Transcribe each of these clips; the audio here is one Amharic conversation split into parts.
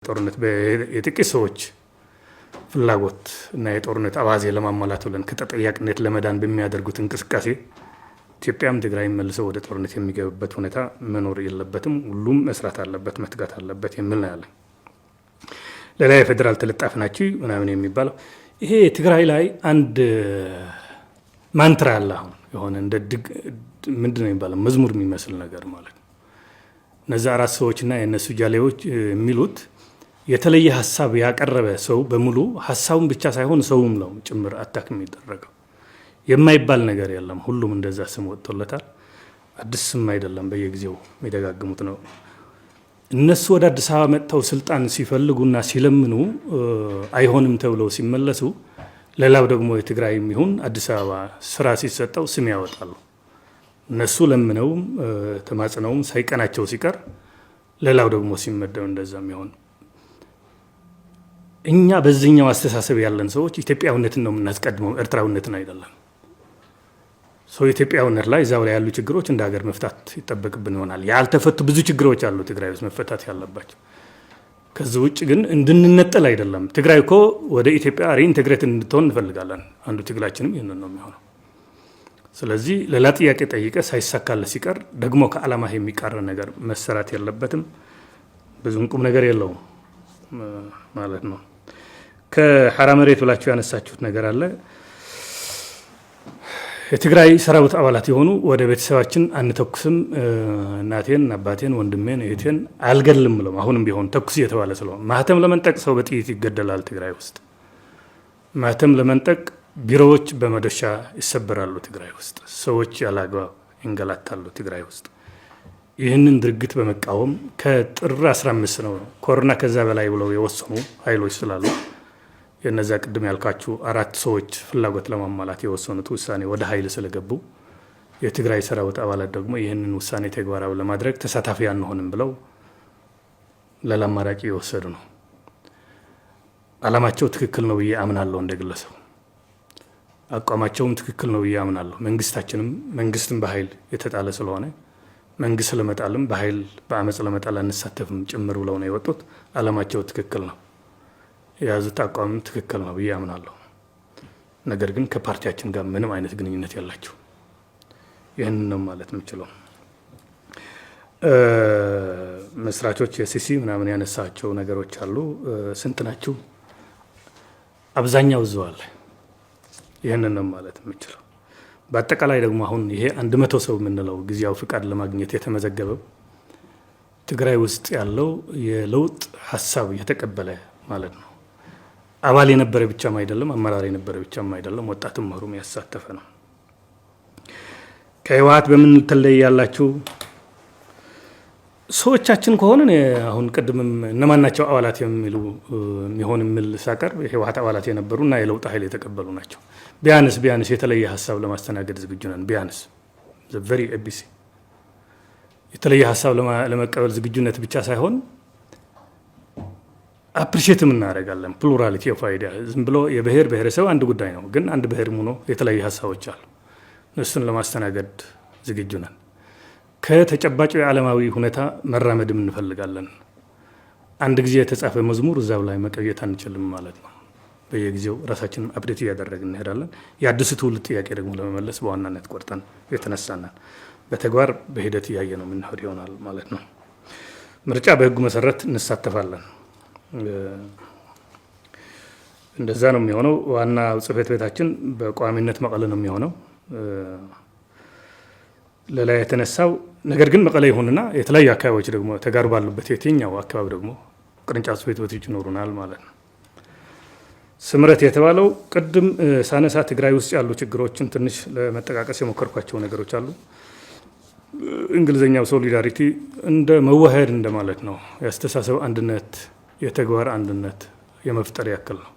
ጦርነት በየጥቂት ሰዎች ፍላጎት እና የጦርነት አባዜ ለማሟላት ብለን ከተጠያቂነት ለመዳን በሚያደርጉት እንቅስቃሴ ኢትዮጵያም ትግራይም መልሰው ወደ ጦርነት የሚገቡበት ሁኔታ መኖር የለበትም። ሁሉም መስራት አለበት፣ መትጋት አለበት የሚል ነው ያለኝ። ሌላ የፌደራል ተለጣፊ ናቸው ምናምን የሚባለው ይሄ ትግራይ ላይ አንድ ማንትራ አለ። አሁን የሆነ እንደ ምንድን ነው የሚባለው መዝሙር የሚመስል ነገር ማለት ነው። እነዛ አራት ሰዎችና የነሱ ጃሌዎች የሚሉት የተለየ ሐሳብ ያቀረበ ሰው በሙሉ ሐሳቡን ብቻ ሳይሆን ሰውም ነው ጭምር አታክ የሚደረገው። የማይባል ነገር የለም። ሁሉም እንደዛ ስም ወጥቶለታል። አዲስ ስም አይደለም፣ በየጊዜው የሚደጋግሙት ነው። እነሱ ወደ አዲስ አበባ መጥተው ስልጣን ሲፈልጉና ሲለምኑ አይሆንም ተብለው ሲመለሱ፣ ሌላው ደግሞ የትግራይም ይሁን አዲስ አበባ ስራ ሲሰጠው ስም ያወጣሉ። እነሱ ለምነውም ተማጽነውም ሳይቀናቸው ሲቀር ሌላው ደግሞ ሲመደብ እንደዛም ይሆን። እኛ በዚህኛው አስተሳሰብ ያለን ሰዎች ኢትዮጵያዊነትን ነው የምናስቀድመው፣ ኤርትራዊነትን አይደለም። ሰው ኢትዮጵያዊነት ላይ እዛው ላይ ያሉ ችግሮች እንደ ሀገር መፍታት ይጠበቅብን ይሆናል። ያልተፈቱ ብዙ ችግሮች አሉ ትግራይ ውስጥ መፈታት ያለባቸው። ከዚህ ውጭ ግን እንድንነጠል አይደለም። ትግራይ እኮ ወደ ኢትዮጵያ ሪኢንቴግሬት እንድትሆን እንፈልጋለን። አንዱ ትግላችንም ይህንን ነው የሚሆነው። ስለዚህ ሌላ ጥያቄ ጠይቀ ሳይሳካለ ሲቀር ደግሞ ከዓላማ የሚቃረን ነገር መሰራት የለበትም። ብዙም ቁም ነገር የለውም ማለት ነው። ከሐራ መሬት ብላችሁ ያነሳችሁት ነገር አለ። የትግራይ ሰራዊት አባላት የሆኑ ወደ ቤተሰባችን አንተኩስም፣ እናቴን፣ አባቴን፣ ወንድሜን፣ እህቴን አልገድልም ብለው አሁንም ቢሆን ተኩስ እየተባለ ስለሆነ ማህተም ለመንጠቅ ሰው በጥይት ይገደላል። ትግራይ ውስጥ ማህተም ለመንጠቅ ቢሮዎች በመዶሻ ይሰበራሉ። ትግራይ ውስጥ ሰዎች ያላግባብ ይንገላታሉ። ትግራይ ውስጥ ይህንን ድርጊት በመቃወም ከጥር 15 ነው ኮሮና ከዛ በላይ ብለው የወሰኑ ኃይሎች ስላሉ የነዛ ቅድም ያልካችሁ አራት ሰዎች ፍላጎት ለማሟላት የወሰኑት ውሳኔ ወደ ኃይል ስለገቡ የትግራይ ሰራዊት አባላት ደግሞ ይህንን ውሳኔ ተግባራዊ ለማድረግ ተሳታፊ አንሆንም ብለው ሌላ አማራጭ የወሰዱ ነው። ዓላማቸው ትክክል ነው ብዬ አምናለሁ። እንደግለሰብ አቋማቸውም ትክክል ነው ብዬ አምናለሁ። መንግስትም በኃይል የተጣለ ስለሆነ መንግስት ለመጣልም በኃይል በአመፅ ለመጣል አንሳተፍም ጭምር ብለው ነው የወጡት። ዓላማቸው ትክክል ነው፣ የያዙት አቋም ትክክል ነው ብዬ አምናለሁ። ነገር ግን ከፓርቲያችን ጋር ምንም አይነት ግንኙነት ያላቸው ይህንን ነው ማለት የምችለው። መስራቾች የሲሲ ምናምን ያነሳቸው ነገሮች አሉ። ስንት ናችሁ? አብዛኛው እዛው አለ። ይህንን ነው ማለት የምችለው። በአጠቃላይ ደግሞ አሁን ይሄ 100 ሰው የምንለው ጊዜያዊ ፍቃድ ለማግኘት የተመዘገበው ትግራይ ውስጥ ያለው የለውጥ ሀሳብ የተቀበለ ማለት ነው። አባል የነበረ ብቻም አይደለም፣ አመራር የነበረ ብቻም አይደለም፣ ወጣትም መሩም ያሳተፈ ነው። ከህወሓት በምን ትለያላችሁ? ሰዎቻችን ከሆነ አሁን ቅድምም እነማን ናቸው አባላት የሚሉ የሚሆን የሚል ሳቀር የህወሓት አባላት የነበሩና የለውጥ ኃይል የተቀበሉ ናቸው። ቢያንስ የተለየ ሀሳብ ለማስተናገድ ዝግጁ ነን። ቢያንስ ቨሪ ኤቢሲ የተለየ ሀሳብ ለመቀበል ዝግጁነት ብቻ ሳይሆን አፕሪሼትም እናደርጋለን። ፕሉራሊቲ ኦፍ አይዲያ ዝም ብሎ የብሔር ብሔረሰብ አንድ ጉዳይ ነው፣ ግን አንድ ብሔር ሆኖ የተለየ ሀሳቦች አሉ። እሱን ለማስተናገድ ዝግጁ ነን። ከተጨባጭ የዓለማዊ ሁኔታ መራመድም እንፈልጋለን። አንድ ጊዜ የተጻፈ መዝሙር እዛው ላይ መቀየት አንችልም ማለት ነው። በየጊዜው ራሳችንን አፕዴት እያደረግን እንሄዳለን። የአዲስ ትውልድ ጥያቄ ደግሞ ለመመለስ በዋናነት ቆርጠን የተነሳናል። በተግባር በሂደት እያየ ነው የምንሄድ ይሆናል ማለት ነው። ምርጫ በህጉ መሰረት እንሳተፋለን። እንደዛ ነው የሚሆነው። ዋና ጽህፈት ቤታችን በቋሚነት መቀለ ነው የሚሆነው። ሌላ የተነሳው ነገር ግን መቀለ ይሁንና የተለያዩ አካባቢዎች ደግሞ ተጋሩ ባሉበት የትኛው አካባቢ ደግሞ ቅርንጫፍ ጽህፈት ቤቶች ይኖሩናል ማለት ነው። ስምረት የተባለው ቅድም ሳነሳ ትግራይ ውስጥ ያሉ ችግሮችን ትንሽ ለመጠቃቀስ የሞከርኳቸው ነገሮች አሉ። እንግሊዝኛው ሶሊዳሪቲ እንደ መዋሃድ እንደማለት ነው። የአስተሳሰብ አንድነት፣ የተግባር አንድነት የመፍጠር ያክል ነው።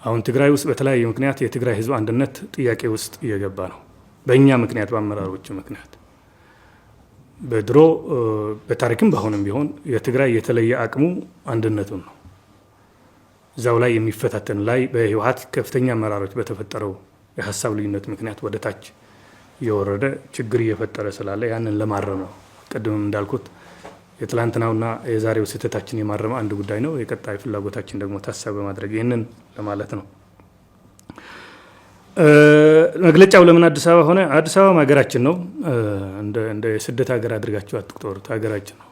አሁን ትግራይ ውስጥ በተለያየ ምክንያት የትግራይ ህዝብ አንድነት ጥያቄ ውስጥ እየገባ ነው። በእኛ ምክንያት፣ በአመራሮች ምክንያት። በድሮ በታሪክም በአሁንም ቢሆን የትግራይ የተለየ አቅሙ አንድነቱን ነው። እዛው ላይ የሚፈታተን ላይ በህወሓት ከፍተኛ አመራሮች በተፈጠረው የሀሳብ ልዩነት ምክንያት ወደ ታች የወረደ ችግር እየፈጠረ ስላለ ያንን ለማረም ነው። ቅድም እንዳልኩት የትላንትናውና የዛሬው ስህተታችን የማረም አንድ ጉዳይ ነው። የቀጣይ ፍላጎታችን ደግሞ ታሳቢ በማድረግ ይህንን ለማለት ነው። መግለጫው ለምን አዲስ አበባ ሆነ? አዲስ አበባ ሀገራችን ነው። እንደ ስደት ሀገር አድርጋችሁ አትቁጠሩት፣ ሀገራችን ነው።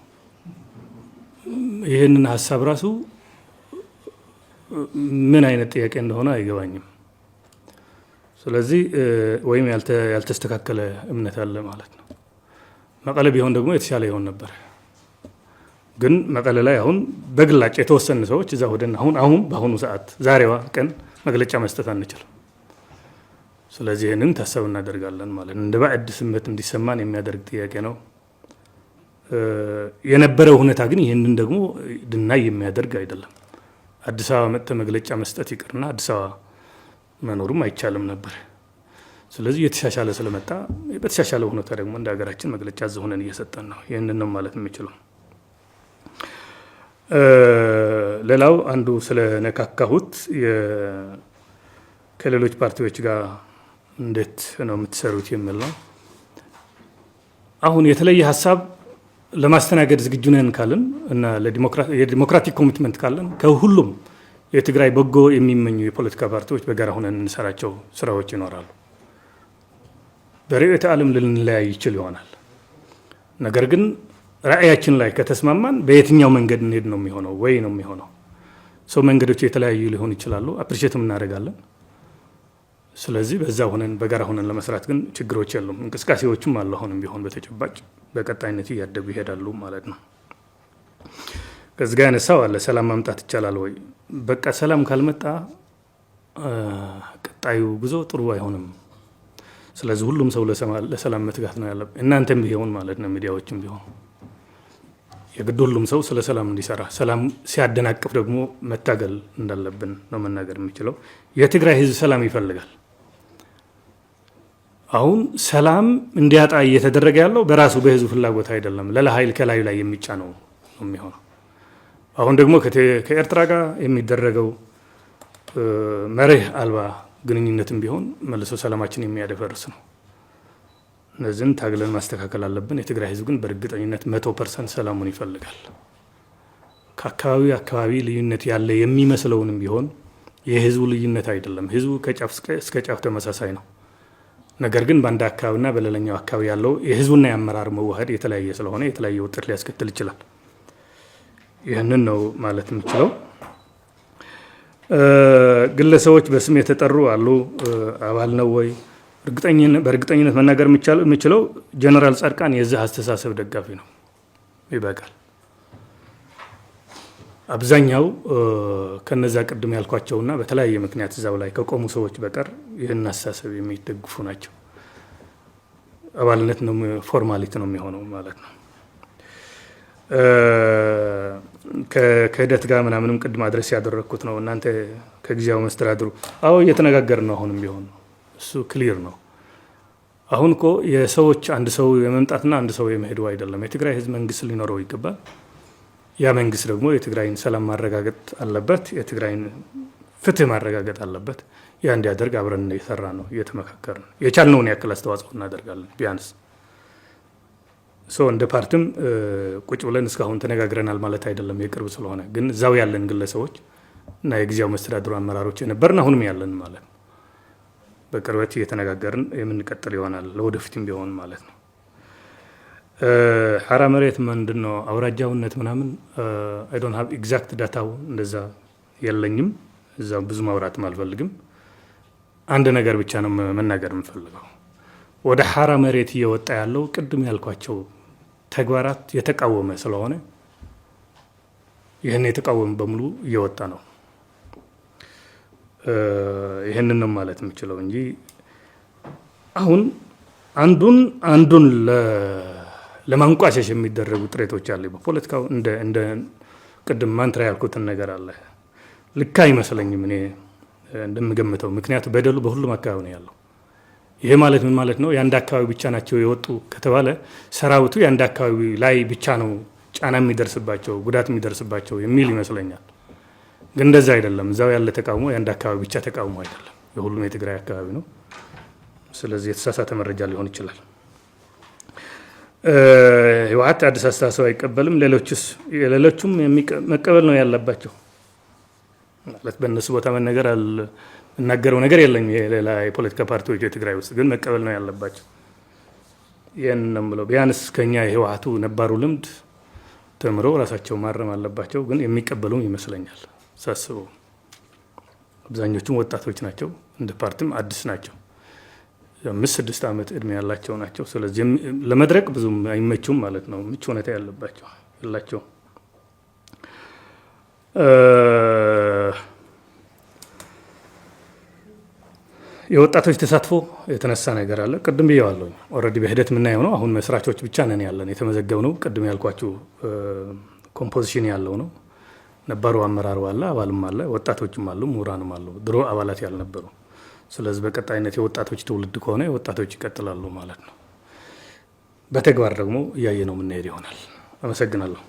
ይህንን ሀሳብ ራሱ ምን አይነት ጥያቄ እንደሆነ አይገባኝም። ስለዚህ ወይም ያልተስተካከለ እምነት አለ ማለት ነው። መቀለ ቢሆን ደግሞ የተሻለ ይሆን ነበር። ግን መቀለ ላይ አሁን በግላጭ የተወሰኑ ሰዎች እዛ ሆደን አሁን በአሁኑ ሰዓት ዛሬዋ ቀን መግለጫ መስጠት አንችልም። ስለዚህ ይህንን ታሳብ እናደርጋለን ማለት ነው። እንደ ባዕድ ስሜት እንዲሰማን የሚያደርግ ጥያቄ ነው። የነበረው ሁኔታ ግን ይህንን ደግሞ ድናይ የሚያደርግ አይደለም። አዲስ አበባ መጥተህ መግለጫ መስጠት ይቅርና አዲስ አበባ መኖሩም አይቻልም ነበር። ስለዚህ የተሻሻለ ስለመጣ በተሻሻለ ሁኔታ ደግሞ እንደ ሀገራችን መግለጫ ሆነን እየሰጠን ነው። ይህንን ነው ማለት የሚችለው። ሌላው አንዱ ስለነካካሁት ከሌሎች ፓርቲዎች ጋር እንዴት ነው የምትሰሩት የሚል ነው። አሁን የተለየ ሀሳብ ለማስተናገድ ዝግጁ ነን ካልን እና የዲሞክራቲክ ኮሚትመንት ካለን ከሁሉም የትግራይ በጎ የሚመኙ የፖለቲካ ፓርቲዎች በጋራ ሆነን እንሰራቸው ስራዎች ይኖራሉ። በርዕዮተ ዓለም ልንለያይ ይችል ይሆናል። ነገር ግን ራዕያችን ላይ ከተስማማን በየትኛው መንገድ እንሄድ ነው የሚሆነው ወይ ነው የሚሆነው። ሰው መንገዶች የተለያዩ ሊሆኑ ይችላሉ። አፕሪሼትም እናደርጋለን። ስለዚህ በዛ ሆነን በጋራ ሆነን ለመስራት ግን ችግሮች የሉም። እንቅስቃሴዎችም አሉ። አሁንም ቢሆን በተጨባጭ በቀጣይነት እያደጉ ይሄዳሉ ማለት ነው። ከዚህ ጋር ያነሳው አለ ሰላም ማምጣት ይቻላል ወይ? በቃ ሰላም ካልመጣ ቀጣዩ ጉዞ ጥሩ አይሆንም። ስለዚህ ሁሉም ሰው ለሰላም መትጋት ነው ያለበት። እናንተም ቢሆን ማለት ነው፣ ሚዲያዎችም ቢሆን የግድ ሁሉም ሰው ስለ ሰላም እንዲሰራ፣ ሰላም ሲያደናቅፍ ደግሞ መታገል እንዳለብን ነው መናገር የሚችለው። የትግራይ ህዝብ ሰላም ይፈልጋል። አሁን ሰላም እንዲያጣ እየተደረገ ያለው በራሱ በህዝቡ ፍላጎት አይደለም፣ ሌላ ኃይል ከላዩ ላይ የሚጫነው ነው የሚሆነው። አሁን ደግሞ ከኤርትራ ጋር የሚደረገው መርህ አልባ ግንኙነትም ቢሆን መልሶ ሰላማችን የሚያደፈርስ ነው። እነዚህን ታግለን ማስተካከል አለብን። የትግራይ ህዝብ ግን በእርግጠኝነት 100% ሰላሙን ይፈልጋል። ከአካባቢ ልዩነት ያለ የሚመስለውንም ቢሆን የህዝቡ ልዩነት አይደለም። ህዝቡ ከጫፍ እስከ ጫፍ ተመሳሳይ ነው። ነገር ግን በአንድ አካባቢና በሌላኛው አካባቢ ያለው የህዝቡና የአመራር መዋሃድ የተለያየ ስለሆነ የተለያየ ውጤት ሊያስከትል ይችላል። ይህንን ነው ማለት የምችለው። ግለሰቦች በስም የተጠሩ አሉ። አባል ነው ወይ? በእርግጠኝነት መናገር የምችለው ጀነራል ጻድቃን የዚህ አስተሳሰብ ደጋፊ ነው። ይበቃል። አብዛኛው ከነዛ ቅድም ያልኳቸውና በተለያየ ምክንያት እዛው ላይ ከቆሙ ሰዎች በቀር ይህን አስተሳሰብ የሚደግፉ ናቸው። አባልነት ነው ፎርማሊቲ ነው የሚሆነው ማለት ነው። ከሂደት ጋር ምናምንም ቅድም አድረስ ያደረግኩት ነው። እናንተ ከጊዜያዊ መስተዳድሩ እየተነጋገርን ነው። አሁንም ቢሆን እሱ ክሊር ነው። አሁን እኮ የሰዎች አንድ ሰው የመምጣትና አንድ ሰው የመሄዱ አይደለም። የትግራይ ህዝብ መንግስት ሊኖረው ይገባል። ያ መንግስት ደግሞ የትግራይን ሰላም ማረጋገጥ አለበት። የትግራይን ፍትህ ማረጋገጥ አለበት። ያ እንዲያደርግ አብረን እየሰራ ነው፣ እየተመካከርን የቻልነውን ያክል አስተዋጽኦ እናደርጋለን። ቢያንስ እንደ ፓርቲም ቁጭ ብለን እስካሁን ተነጋግረናል ማለት አይደለም፣ የቅርብ ስለሆነ ግን እዛው ያለን ግለሰቦች እና የጊዜያዊ መስተዳድሩ አመራሮች የነበርን አሁንም ያለን ማለት ነው። በቅርበት እየተነጋገርን የምንቀጥል ይሆናል ለወደፊትም ቢሆን ማለት ነው። ሐራ መሬት ምንድን ነው አውራጃውነት ምናምን አይ ዶንት ሃቭ ኤግዛክት ዳታው እንደዛ የለኝም። እዛው ብዙ ማውራትም አልፈልግም። አንድ ነገር ብቻ ነው መናገር የምፈልገው። ወደ ሐራ መሬት እየወጣ ያለው ቅድም ያልኳቸው ተግባራት የተቃወመ ስለሆነ ይህን የተቃወመ በሙሉ እየወጣ ነው። ይህንን ነው ማለት የምችለው እንጂ አሁን አንዱን ለማንቋሸሽ የሚደረጉ ጥረቶች አሉ። በፖለቲካው እንደ ቅድም ማንትራ ያልኩትን ነገር አለ። ልክ አይመስለኝም እኔ እንደምገምተው። ምክንያቱ በደሉ በሁሉም አካባቢ ነው ያለው። ይሄ ማለት ምን ማለት ነው? የአንድ አካባቢ ብቻ ናቸው የወጡ ከተባለ ሰራዊቱ የአንድ አካባቢ ላይ ብቻ ነው ጫና የሚደርስባቸው ጉዳት የሚደርስባቸው የሚል ይመስለኛል። ግን እንደዛ አይደለም። እዛው ያለ ተቃውሞ የአንድ አካባቢ ብቻ ተቃውሞ አይደለም፣ የሁሉም የትግራይ አካባቢ ነው። ስለዚህ የተሳሳተ መረጃ ሊሆን ይችላል። ህወሓት አዲስ አስተሳሰብ አይቀበልም። ሌሎቹም መቀበል ነው ያለባቸው። ማለት በእነሱ ቦታ የምናገረው ነገር የለም። የሌላ የፖለቲካ ፓርቲዎች የትግራይ ውስጥ ግን መቀበል ነው ያለባቸው። ይህን ነው የምለው። ቢያንስ ከኛ የህወሓቱ ነባሩ ልምድ ተምረው ራሳቸው ማረም አለባቸው። ግን የሚቀበሉም ይመስለኛል ሳስበው። አብዛኞቹም ወጣቶች ናቸው፣ እንደ ፓርቲም አዲስ ናቸው። 5-6 ዓመት እድሜ ያላቸው ናቸው። ስለዚህ ለመድረቅ ብዙም አይመቹም ማለት ነው። ምቹ ሁኔታ ያላቸው የወጣቶች ተሳትፎ የተነሳ ነገር አለ። ቅድም ብዬዋለሁ። ኦልሬዲ በሂደት የምናየው ነው። አሁን መስራቾች ብቻ ነን ያለን የተመዘገብነው። ቅድም ያልኳችሁ ኮምፖዚሽን ያለው ነው። ነባሩ አመራሩ አለ፣ አባልም አለ፣ ወጣቶችም አሉ፣ ምሁራንም አሉ፣ ድሮ አባላት ያልነበሩ። ስለዚህ በቀጣይነት የወጣቶች ትውልድ ከሆነ የወጣቶች ይቀጥላሉ ማለት ነው። በተግባር ደግሞ እያየ ነው የምንሄድ ይሆናል። አመሰግናለሁ።